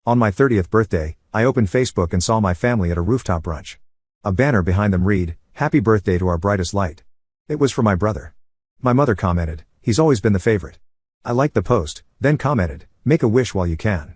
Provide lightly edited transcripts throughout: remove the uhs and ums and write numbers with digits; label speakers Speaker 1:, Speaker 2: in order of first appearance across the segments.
Speaker 1: On my 30th birthday, I opened Facebook and saw my family at a rooftop brunch. A banner behind them read, "Happy birthday to our brightest light." It was for my brother. My mother commented, "He's always been the favorite." I liked the post, then commented, "Make a wish while you can."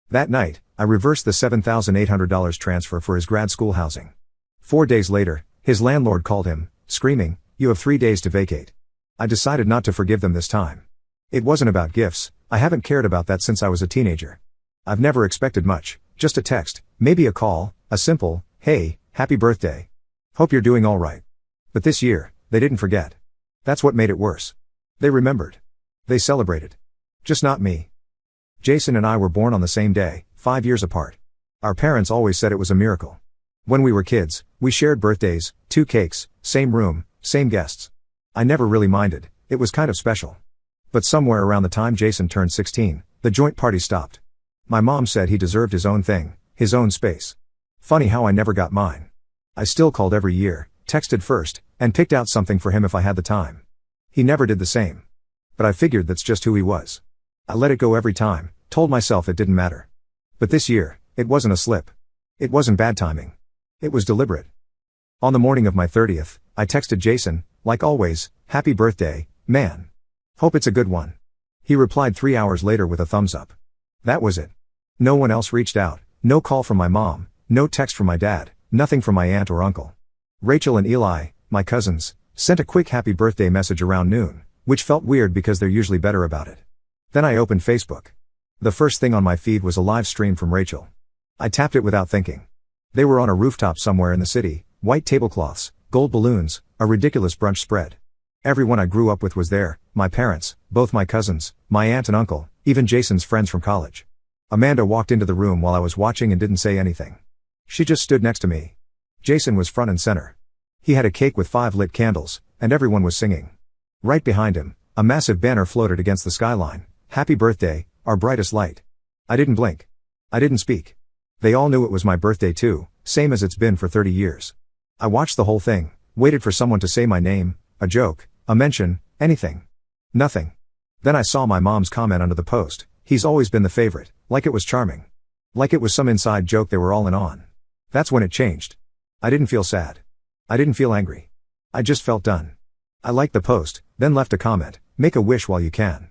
Speaker 1: That night, I reversed the $7,800 transfer for his grad school housing. 4 days later, his landlord called him, screaming, "You have 3 days to vacate." I decided not to forgive them this time. It wasn't about gifts. I haven't cared about that since I was a teenager. I've never expected much, just a text, maybe a call, a simple, "Hey, happy birthday. Hope you're doing all right." But this year, they didn't forget. That's what made it worse. They remembered. They celebrated. Just not me. Jason and I were born on the same day, 5 years apart. Our parents always said it was a miracle. When we were kids, we shared birthdays, 2 cakes, same room, same guests. I never really minded, it was kind of special. But somewhere around the time Jason turned 16, the joint party stopped. My mom said he deserved his own thing, his own space. Funny how I never got mine. I still called every year, texted first, and picked out something for him if I had the time. He never did the same. But I figured that's just who he was. I let it go every time, told myself it didn't matter. But this year, it wasn't a slip. It wasn't bad timing. It was deliberate. On the morning of my 30th, I texted Jason, like always, "Happy birthday, man. Hope it's a good one." He replied 3 hours later with a thumbs up. That was it. No one else reached out, no call from my mom, no text from my dad, nothing from my aunt or uncle. Rachel and Eli, my cousins, sent a quick happy birthday message around noon, which felt weird because they're usually better about it. Then I opened Facebook. The first thing on my feed was a live stream from Rachel. I tapped it without thinking. They were on a rooftop somewhere in the city, white tablecloths, gold balloons, a ridiculous brunch spread. Everyone I grew up with was there, my parents, both my cousins, my aunt and uncle, even Jason's friends from college. Amanda walked into the room while I was watching and didn't say anything. She just stood next to me. Jason was front and center. He had a cake with 5 lit candles, and everyone was singing. Right behind him, a massive banner floated against the skyline, "Happy birthday, our brightest light." I didn't blink. I didn't speak. They all knew it was my birthday too, same as it's been for 30 years. I watched the whole thing, waited for someone to say my name, a joke, a mention, anything. Nothing. Then I saw my mom's comment under the post, "He's always been the favorite," like it was charming. Like it was some inside joke they were all in on. That's when it changed. I didn't feel sad. I didn't feel angry. I just felt done. I liked the post, then left a comment, "Make a wish while you can."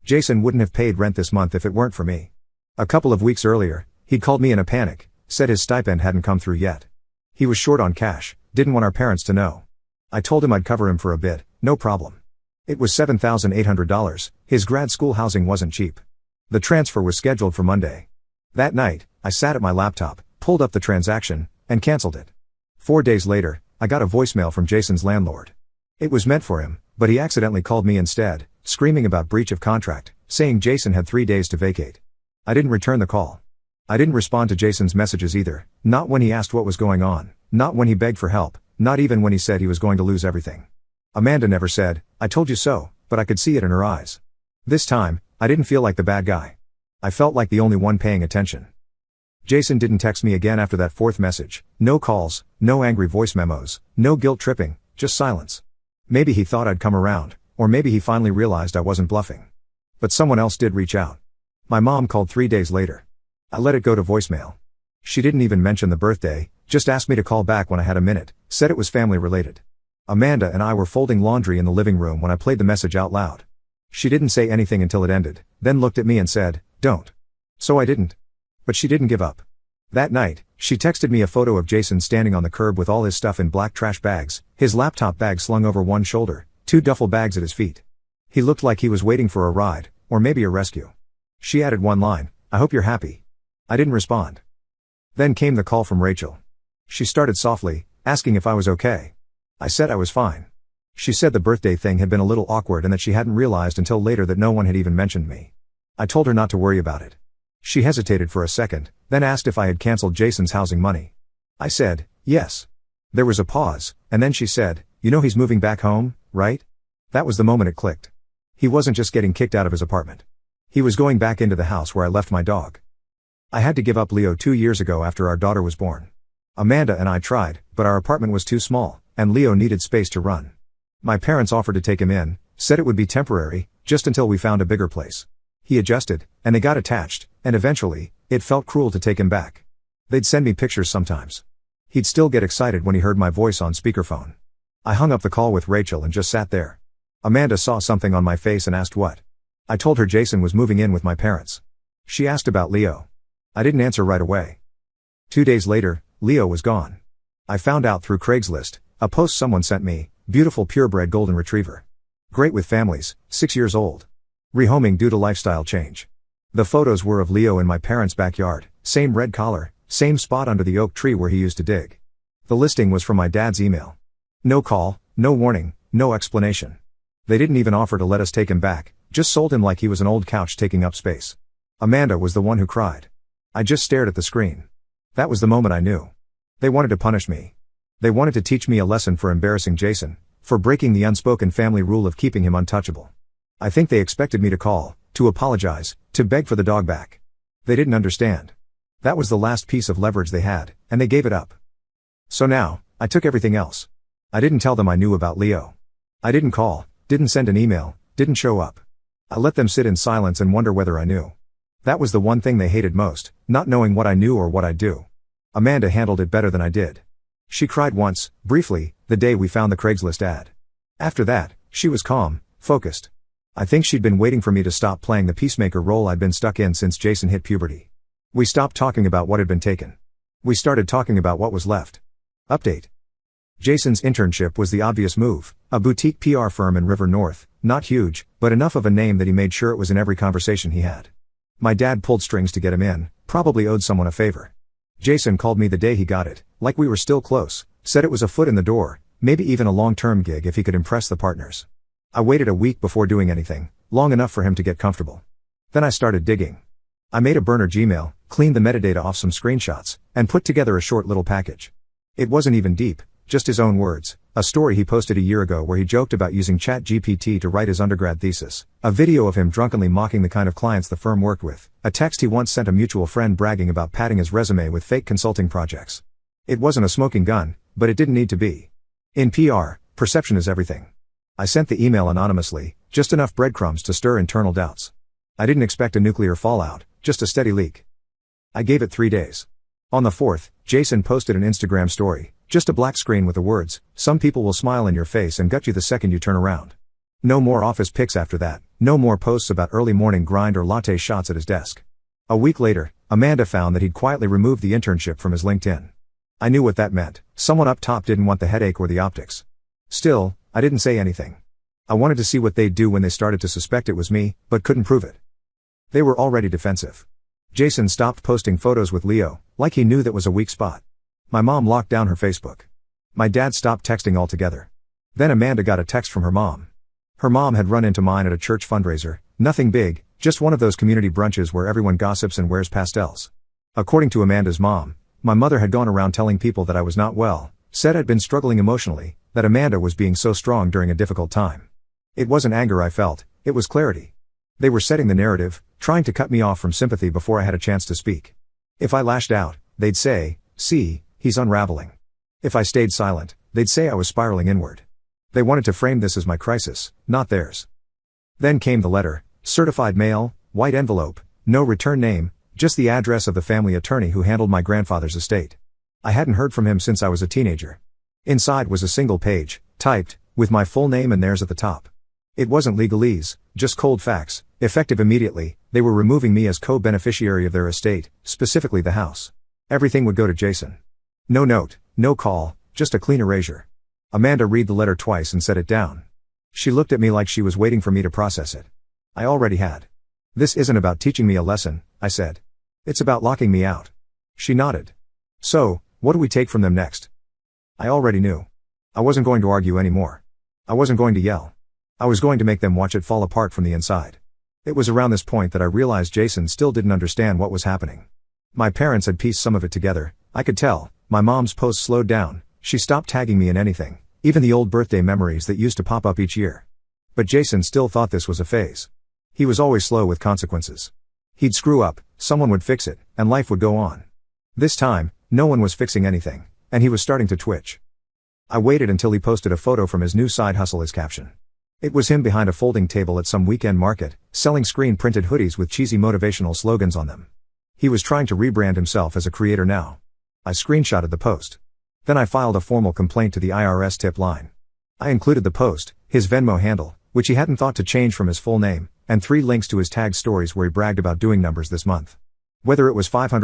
Speaker 1: Jason wouldn't have paid rent this month if it weren't for me. A couple of weeks earlier, he'd called me in a panic, said his stipend hadn't come through yet. He was short on cash, didn't want our parents to know. I told him I'd cover him for a bit, no problem. It was $7,800, his grad school housing wasn't cheap. The transfer was scheduled for Monday. That night, I sat at my laptop, pulled up the transaction, and canceled it. 4 days later, I got a voicemail from Jason's landlord. It was meant for him, but he accidentally called me instead, screaming about breach of contract, saying Jason had 3 days to vacate. I didn't return the call. I didn't respond to Jason's messages either, not when he asked what was going on, not when he begged for help, not even when he said he was going to lose everything. Amanda never said, "I told you so," but I could see it in her eyes. This time, I didn't feel like the bad guy. I felt like the only one paying attention. Jason didn't text me again after that 4th message, no calls, no angry voice memos, no guilt tripping, just silence. Maybe he thought I'd come around, or maybe he finally realized I wasn't bluffing. But someone else did reach out. My mom called 3 days later. I let it go to voicemail. She didn't even mention the birthday, just asked me to call back when I had a minute, said it was family related. Amanda and I were folding laundry in the living room when I played the message out loud. She didn't say anything until it ended, then looked at me and said, "Don't." So I didn't. But she didn't give up. That night, she texted me a photo of Jason standing on the curb with all his stuff in black trash bags, his laptop bag slung over one shoulder, 2 duffel bags at his feet. He looked like he was waiting for a ride, or maybe a rescue. She added one line, "I hope you're happy." I didn't respond. Then came the call from Rachel. She started softly, asking if I was okay. I said I was fine. She said the birthday thing had been a little awkward and that she hadn't realized until later that no one had even mentioned me. I told her not to worry about it. She hesitated for a second, then asked if I had canceled Jason's housing money. I said, yes. There was a pause, and then she said, "You know he's moving back home, right?" That was the moment it clicked. He wasn't just getting kicked out of his apartment. He was going back into the house where I left my dog. I had to give up Leo 2 years ago after our daughter was born. Amanda and I tried, but our apartment was too small, and Leo needed space to run. My parents offered to take him in, said it would be temporary, just until we found a bigger place. He adjusted, and they got attached, and eventually, It felt cruel to take him back. They'd send me pictures sometimes. He'd still get excited when he heard my voice on speakerphone. I hung up the call with Rachel and just sat there. Amanda saw something on my face and asked what. I told her Jason was moving in with my parents. She asked about Leo. I didn't answer right away. 2 days later, Leo was gone. I found out through Craigslist, a post someone sent me, beautiful purebred golden retriever. Great with families, 6 years old. Rehoming due to lifestyle change. The photos were of Leo in my parents' backyard, same red collar, same spot under the oak tree where he used to dig. The listing was from my dad's email. No call, no warning, no explanation. They didn't even offer to let us take him back, just sold him like he was an old couch taking up space. Amanda was the one who cried. I just stared at the screen. That was the moment I knew. They wanted to punish me. They wanted to teach me a lesson for embarrassing Jason, for breaking the unspoken family rule of keeping him untouchable. I think they expected me to call, to apologize, to beg for the dog back. They didn't understand. That was the last piece of leverage they had, and they gave it up. So now, I took everything else. I didn't tell them I knew about Leo. I didn't call, didn't send an email, didn't show up. I let them sit in silence and wonder whether I knew. That was the one thing they hated most, not knowing what I knew or what I'd do. Amanda handled it better than I did. She cried once, briefly, the day we found the Craigslist ad. After that, she was calm, focused. I think she'd been waiting for me to stop playing the peacemaker role I'd been stuck in since Jason hit puberty. We stopped talking about what had been taken. We started talking about what was left. Update. Jason's internship was the obvious move, a boutique PR firm in River North, not huge, but enough of a name that he made sure it was in every conversation he had. My dad pulled strings to get him in, probably owed someone a favor. Jason called me the day he got it, like we were still close, said it was a foot in the door, maybe even a long-term gig if he could impress the partners. I waited a week before doing anything, long enough for him to get comfortable. Then I started digging. I made a burner Gmail, cleaned the metadata off some screenshots, and put together a short little package. It wasn't even deep, just his own words, a story he posted a year ago where he joked about using ChatGPT to write his undergrad thesis, a video of him drunkenly mocking the kind of clients the firm worked with, a text he once sent a mutual friend bragging about padding his resume with fake consulting projects. It wasn't a smoking gun, but it didn't need to be. In PR, perception is everything. I sent the email anonymously, just enough breadcrumbs to stir internal doubts. I didn't expect a nuclear fallout, just a steady leak. I gave it 3 days. On the 4th, Jason posted an Instagram story, just a black screen with the words, "Some people will smile in your face and gut you the second you turn around." No more office pics after that, no more posts about early morning grind or latte shots at his desk. A week later, Amanda found that he'd quietly removed the internship from his LinkedIn. I knew what that meant, someone up top didn't want the headache or the optics. Still, I didn't say anything. I wanted to see what they'd do when they started to suspect it was me, but couldn't prove it. They were already defensive. Jason stopped posting photos with Leo, like he knew that was a weak spot. My mom locked down her Facebook. My dad stopped texting altogether. Then Amanda got a text from her mom. Her mom had run into mine at a church fundraiser, nothing big, just one of those community brunches where everyone gossips and wears pastels. According to Amanda's mom, my mother had gone around telling people that I was not well, said I'd been struggling emotionally, that Amanda was being so strong during a difficult time. It wasn't anger I felt, it was clarity. They were setting the narrative, trying to cut me off from sympathy before I had a chance to speak. If I lashed out, they'd say, "See, he's unraveling." If I stayed silent, they'd say I was spiraling inward. They wanted to frame this as my crisis, not theirs. Then came the letter, certified mail, white envelope, no return name, just the address of the family attorney who handled my grandfather's estate. I hadn't heard from him since I was a teenager. Inside was a single page, typed, with my full name and theirs at the top. It wasn't legalese, just cold facts, effective immediately. They were removing me as co-beneficiary of their estate, specifically the house. Everything would go to Jason. No note, no call, just a clean erasure. Amanda read the letter twice and set it down. She looked at me like she was waiting for me to process it. I already had. "This isn't about teaching me a lesson," I said. "It's about locking me out." She nodded. "So, what do we take from them next?" I already knew. I wasn't going to argue anymore. I wasn't going to yell. I was going to make them watch it fall apart from the inside. It was around this point that I realized Jason still didn't understand what was happening. My parents had pieced some of it together, I could tell. My mom's posts slowed down, she stopped tagging me in anything, even the old birthday memories that used to pop up each year. But Jason still thought this was a phase. He was always slow with consequences. He'd screw up, someone would fix it, and life would go on. This time, no one was fixing anything, and he was starting to twitch. I waited until he posted a photo from his new side hustle as caption. It was him behind a folding table at some weekend market, selling screen-printed hoodies with cheesy motivational slogans on them. He was trying to rebrand himself as a creator now. I screenshotted the post. Then I filed a formal complaint to the IRS tip line. I included the post, his Venmo handle, which he hadn't thought to change from his full name, and 3 links to his tagged stories where he bragged about doing numbers this month. Whether it was $500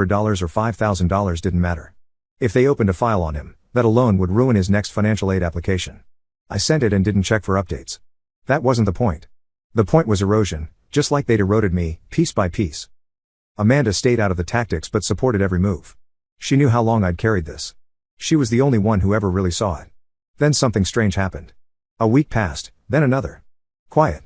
Speaker 1: or $5,000 didn't matter. If they opened a file on him, that alone would ruin his next financial aid application. I sent it and didn't check for updates. That wasn't the point. The point was erosion, just like they'd eroded me, piece by piece. Amanda stayed out of the tactics but supported every move. She knew how long I'd carried this. She was the only one who ever really saw it. Then something strange happened. A week passed, then another. Quiet.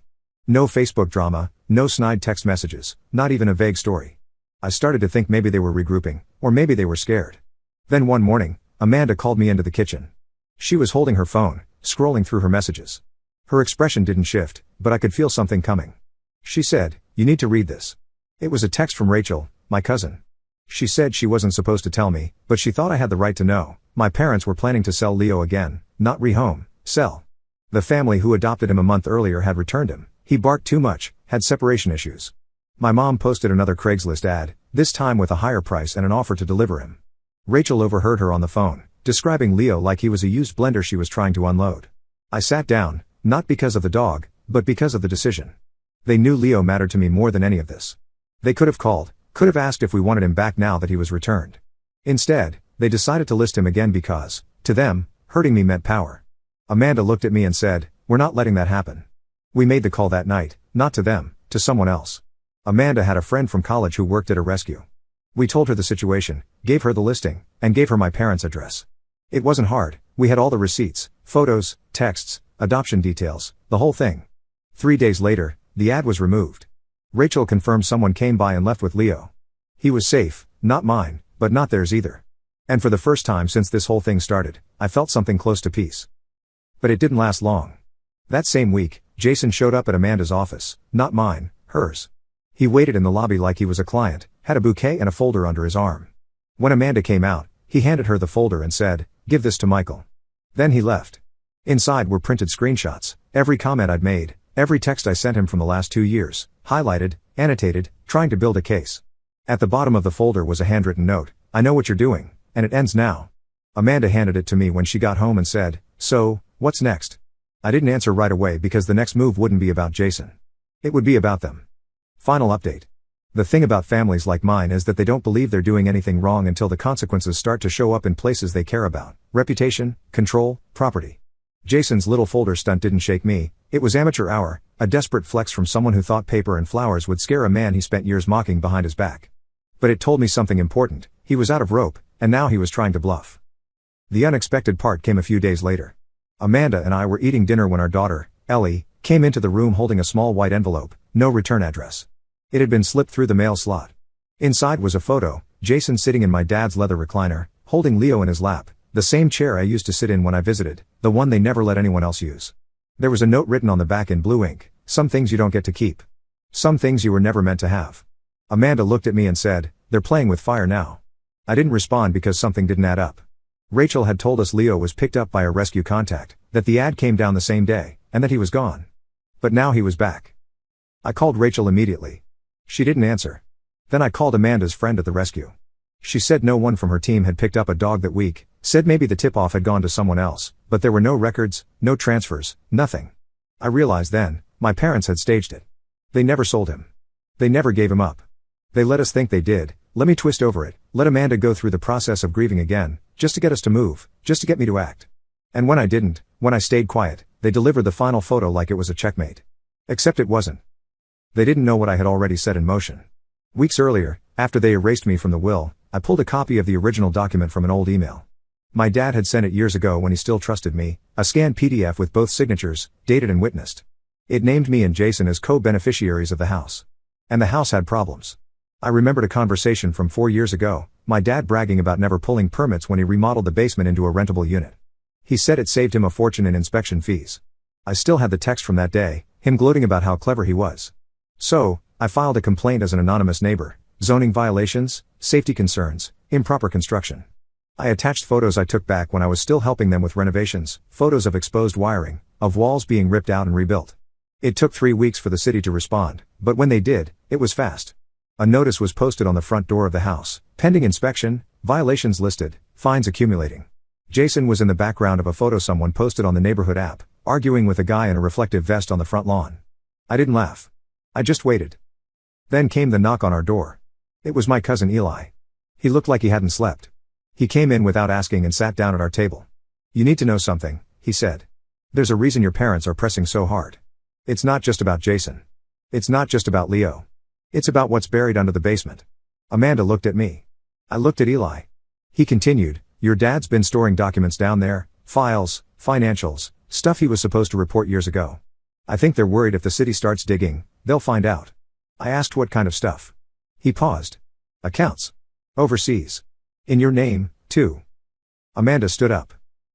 Speaker 1: No Facebook drama, no snide text messages, not even a vague story. I started to think maybe they were regrouping, or maybe they were scared. Then one morning, Amanda called me into the kitchen. She was holding her phone, scrolling through her messages. Her expression didn't shift, but I could feel something coming. She said, "You need to read this." It was a text from Rachel, my cousin. She said she wasn't supposed to tell me, but she thought I had the right to know. My parents were planning to sell Leo again, not rehome, sell. The family who adopted him a month earlier had returned him. He barked too much, had separation issues. My mom posted another Craigslist ad, this time with a higher price and an offer to deliver him. Rachel overheard her on the phone, describing Leo like he was a used blender she was trying to unload. I sat down, not because of the dog, but because of the decision. They knew Leo mattered to me more than any of this. They could have called, could have asked if we wanted him back now that he was returned. Instead, they decided to list him again because, to them, hurting me meant power. Amanda looked at me and said, "We're not letting that happen." We made the call that night, not to them, to someone else. Amanda had a friend from college who worked at a rescue. We told her the situation, gave her the listing, and gave her my parents' address. It wasn't hard, we had all the receipts, photos, texts, adoption details, the whole thing. 3 days later, the ad was removed. Rachel confirmed someone came by and left with Leo. He was safe, not mine, but not theirs either. And for the first time since this whole thing started, I felt something close to peace. But it didn't last long. That same week, Jason showed up at Amanda's office, not mine, hers. He waited in the lobby like he was a client, had a bouquet and a folder under his arm. When Amanda came out, he handed her the folder and said, "Give this to Michael." Then he left. Inside were printed screenshots, every comment I'd made, every text I sent him from the last 2 years, highlighted, annotated, trying to build a case. At the bottom of the folder was a handwritten note, "I know what you're doing, and it ends now." Amanda handed it to me when she got home and said, "So, what's next?" I didn't answer right away because the next move wouldn't be about Jason. It would be about them. Final update. The thing about families like mine is that they don't believe they're doing anything wrong until the consequences start to show up in places they care about: reputation, control, property. Jason's little folder stunt didn't shake me. It was amateur hour, a desperate flex from someone who thought paper and flowers would scare a man he spent years mocking behind his back. But it told me something important: he was out of rope, and now he was trying to bluff. The unexpected part came a few days later. Amanda and I were eating dinner when our daughter, Ellie, came into the room holding a small white envelope, no return address. It had been slipped through the mail slot. Inside was a photo, Jason sitting in my dad's leather recliner, holding Leo in his lap, the same chair I used to sit in when I visited, the one they never let anyone else use. There was a note written on the back in blue ink: "Some things you don't get to keep. Some things you were never meant to have." Amanda looked at me and said, "They're playing with fire now." I didn't respond because something didn't add up. Rachel had told us Leo was picked up by a rescue contact, that the ad came down the same day, and that he was gone. But now he was back. I called Rachel immediately. She didn't answer. Then I called Amanda's friend at the rescue. She said no one from her team had picked up a dog that week, said maybe the tip-off had gone to someone else, but there were no records, no transfers, nothing. I realized then, my parents had staged it. They never sold him. They never gave him up. They let us think they did, let me twist over it, let Amanda go through the process of grieving again, just to get us to move, just to get me to act. And when I didn't, when I stayed quiet, they delivered the final photo like it was a checkmate. Except it wasn't. They didn't know what I had already set in motion. Weeks earlier, after they erased me from the will, I pulled a copy of the original document from an old email. My dad had sent it years ago when he still trusted me, a scanned PDF with both signatures, dated and witnessed. It named me and Jason as co-beneficiaries of the house. And the house had problems. I remembered a conversation from 4 years ago, my dad bragging about never pulling permits when he remodeled the basement into a rentable unit. He said it saved him a fortune in inspection fees. I still had the text from that day, him gloating about how clever he was. So, I filed a complaint as an anonymous neighbor: zoning violations, safety concerns, improper construction. I attached photos I took back when I was still helping them with renovations, photos of exposed wiring, of walls being ripped out and rebuilt. It took 3 weeks for the city to respond, but when they did, it was fast. A notice was posted on the front door of the house: pending inspection, violations listed, fines accumulating. Jason was in the background of a photo someone posted on the neighborhood app, arguing with a guy in a reflective vest on the front lawn. I didn't laugh. I just waited. Then came the knock on our door. It was my cousin Eli. He looked like he hadn't slept. He came in without asking and sat down at our table. "You need to know something," he said. "There's a reason your parents are pressing so hard. It's not just about Jason. It's not just about Leo. It's about what's buried under the basement." Amanda looked at me. I looked at Eli. He continued, "Your dad's been storing documents down there, files, financials, stuff he was supposed to report years ago. I think they're worried if the city starts digging, they'll find out." I asked what kind of stuff. He paused. "Accounts. Overseas. In your name, too." Amanda stood up.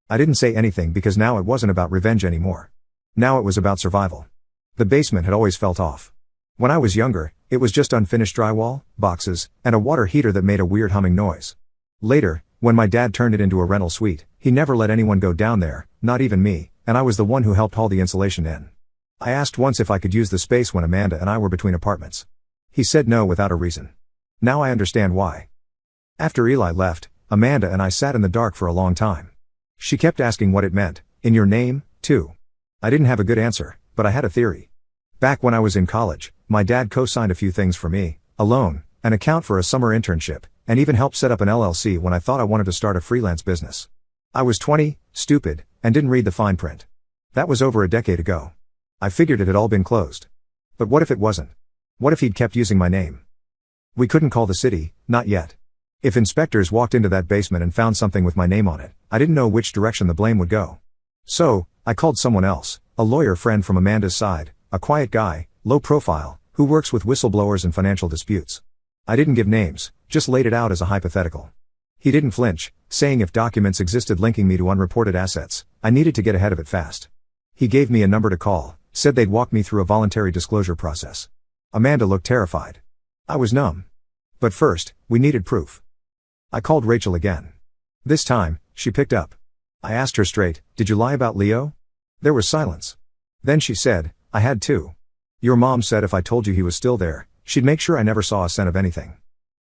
Speaker 1: I didn't say anything because now it wasn't about revenge anymore. Now it was about survival. The basement had always felt off. When I was younger, it was just unfinished drywall, boxes, and a water heater that made a weird humming noise. Later, when my dad turned it into a rental suite, he never let anyone go down there, not even me, and I was the one who helped haul the insulation in. I asked once if I could use the space when Amanda and I were between apartments. He said no without a reason. Now I understand why. After Eli left, Amanda and I sat in the dark for a long time. She kept asking what it meant. "In your name, too." I didn't have a good answer, but I had a theory. Back when I was in college, my dad co-signed a few things for me: a loan, an account for a summer internship, and even helped set up an LLC when I thought I wanted to start a freelance business. I was 20, stupid, and didn't read the fine print. That was over a decade ago. I figured it had all been closed. But what if it wasn't? What if he'd kept using my name? We couldn't call the city, not yet. If inspectors walked into that basement and found something with my name on it, I didn't know which direction the blame would go. So, I called someone else, a lawyer friend from Amanda's side, a quiet guy, low profile, who works with whistleblowers and financial disputes. I didn't give names, just laid it out as a hypothetical. He didn't flinch, saying if documents existed linking me to unreported assets, I needed to get ahead of it fast. He gave me a number to call, said they'd walk me through a voluntary disclosure process. Amanda looked terrified. I was numb. But first, we needed proof. I called Rachel again. This time, she picked up. I asked her straight, "Did you lie about Leo?" There was silence. Then she said, "I had to. Your mom said if I told you he was still there, she'd make sure I never saw a cent of anything.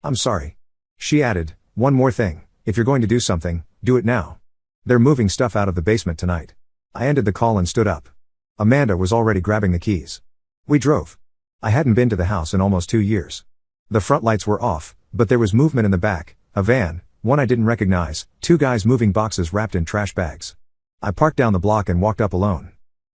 Speaker 1: I'm sorry." She added, "One more thing, if you're going to do something, do it now. They're moving stuff out of the basement tonight." I ended the call and stood up. Amanda was already grabbing the keys. We drove. I hadn't been to the house in almost 2 years. The front lights were off, but there was movement in the back, a van, one I didn't recognize, 2 guys moving boxes wrapped in trash bags. I parked down the block and walked up alone.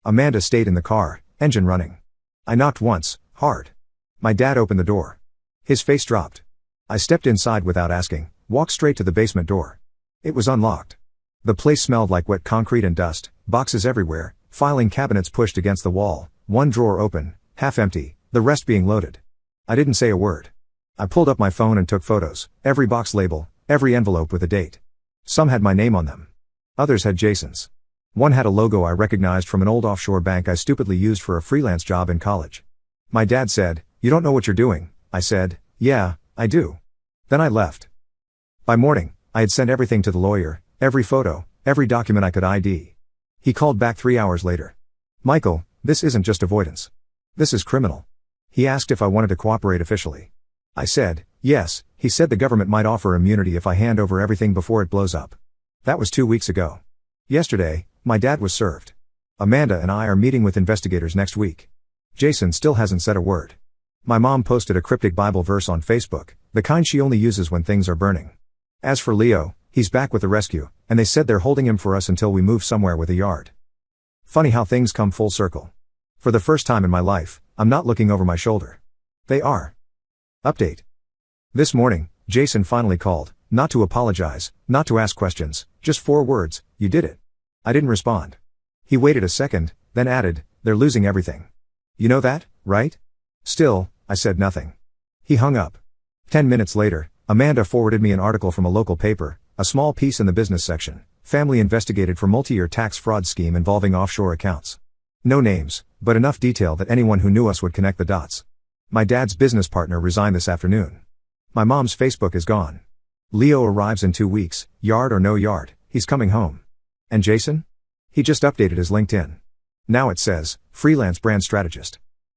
Speaker 1: Amanda stayed in the car, engine running. I knocked once, hard. My dad opened the door. His face dropped. I stepped inside without asking, walked straight to the basement door. It was unlocked. The place smelled like wet concrete and dust, boxes everywhere, filing cabinets pushed against the wall, one drawer open, half empty, the rest being loaded. I didn't say a word. I pulled up my phone and took photos, every box label, every envelope with a date. Some had my name on them. Others had Jason's. One had a logo I recognized from an old offshore bank I stupidly used for a freelance job in college. My dad said, "You don't know what you're doing." I said, "Yeah, I do." Then I left. By morning, I had sent everything to the lawyer, every photo, every document I could ID. He called back 3 hours later. "Michael, this isn't just avoidance. This is criminal." He asked if I wanted to cooperate officially. I said, yes. He said the government might offer immunity if I hand over everything before it blows up. That was 2 weeks ago. Yesterday, my dad was served. Amanda and I are meeting with investigators next week. Jason still hasn't said a word. My mom posted a cryptic Bible verse on Facebook, the kind she only uses when things are burning. As for Leo, he's back with the rescue, and they said they're holding him for us until we move somewhere with a yard. Funny how things come full circle. For the first time in my life, I'm not looking over my shoulder. They are. Update. This morning, Jason finally called, not to apologize, not to ask questions, just 4 words, "You did it." I didn't respond. He waited a second, then added, "They're losing everything. You know that, right?" Still, I said nothing. He hung up. 10 minutes later, Amanda forwarded me an article from a local paper, a small piece in the business section: family investigated for multi-year tax fraud scheme involving offshore accounts. No names, but enough detail that anyone who knew us would connect the dots. My dad's business partner resigned this afternoon. My mom's Facebook is gone. Leo arrives in 2 weeks, yard or no yard, he's coming home. And Jason? He just updated his LinkedIn. Now it says, freelance brand strategist.